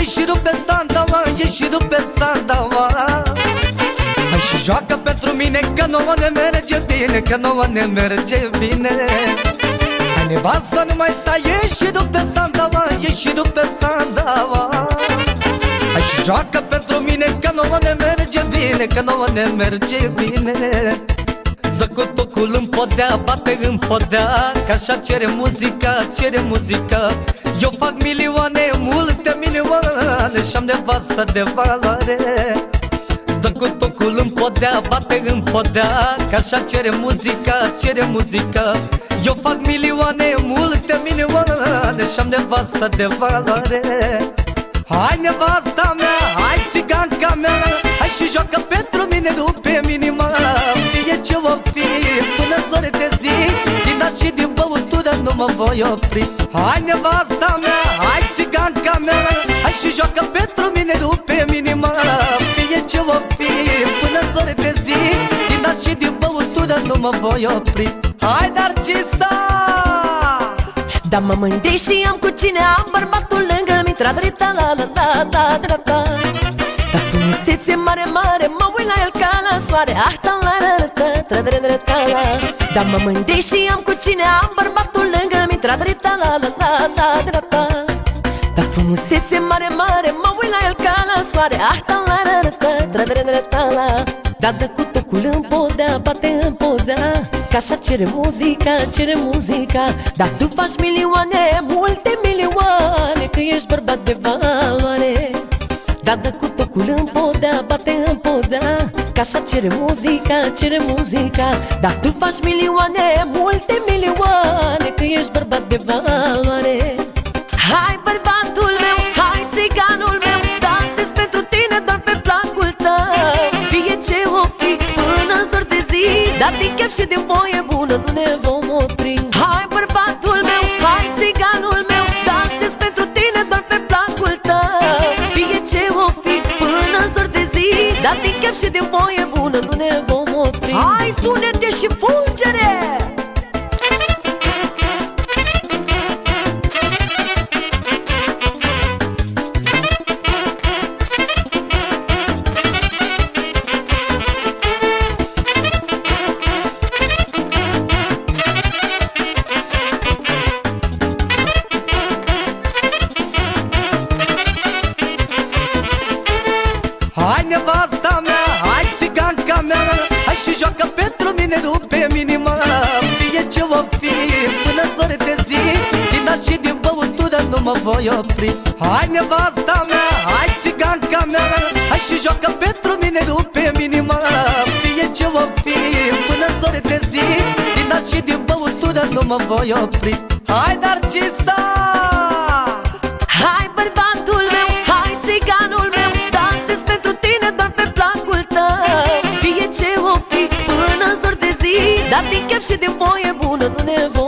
e și rupe sandaua, e și rupe sandaua. Hai și joacă pentru mine că nouă ne merge bine, că nouă ne merge bine. Hai nevastă nu mai sta, e și rupe sandaua, e și rupe sandaua. Hai și joacă pentru mine că nouă ne merge bine, că nouă ne merge bine. Dă cu tocul în podea, bate în podea, că așa cere muzica, cere muzica. Eu fac milioane, multe milioane și-am nevastă de valoare. Dă cu tocul în podea, bate în podea, că așa cere muzica, cere muzica. Eu fac milioane, multe milioane și-am nevastă de valoare. Hai nevasta mea, hai țiganca mea, hai și joacă pentru mine rupe minima. Fie ce o fi, până zore de zi, din dat și din băutură nu mă voi opri. Hai nevasta mea, hai țiganca mea, hai și joacă pentru mine rupe minima. Fie ce o fi, până zore de zi, din dat și din băutură nu mă voi opri. Hai Narcisa! Da, mă mândri și am cu cine am bărbatul lângă-mi, tra-dri-ta la la la la la la. Da, frumusețe mare, mare, mă uit la el ca la soare. Ah, ta la la la tra-dri-ta la. Da, mă mândri și am cu cine am bărbatul lângă-mi, tra-dri-ta la la la la la la. Da, frumusețe mare, mare, mă uit la el ca la soare. Ah, ta la la la tra-dri-ta la. Da, dă cu tocul în podea, bate în podea, că așa cere muzica, cere muzica. Da, tu faci milioane, multe milioane, că ești bărbat de valoare. Da, dă cu tocul în podea, bate în podea, că așa cere muzica, cere muzica. Da, tu faci milioane, multe milioane, că ești bărbat de valoare. Hai bărbatul meu, hai țiganul meu, dansez pentru tine doar pe placul tău. Fie ce o fi, până în zor de zi, dar din chef și din voie bună nu ne vom opri. Hai bărbatul meu, hai țiganul meu, dansez pentru tine doar pe placul tău. Fie ce o fi, până în zor de zi, dar din chef și din voie bună nu ne vom opri. Hai tunete și fulgere! Hai nevasta mea, hai țiganca mea, hai și joacă pentru mine rupe minima. Fie ce o fi, până zore de zi, din dat și din băutură nu mă voi opri. Hai nevasta mea, hai țiganca mea, hai și joacă pentru mine rupe minima. Fie ce o fi, până zore de zi, din dat și din băutură nu mă voi opri. Hai Narcisa! Hai bărbatul meu, hai țiganul meu, dansez pentru tine doar pe placul tău. Fie ce o fi, până în zor de zi, dar din chef și din voie bună nu ne vom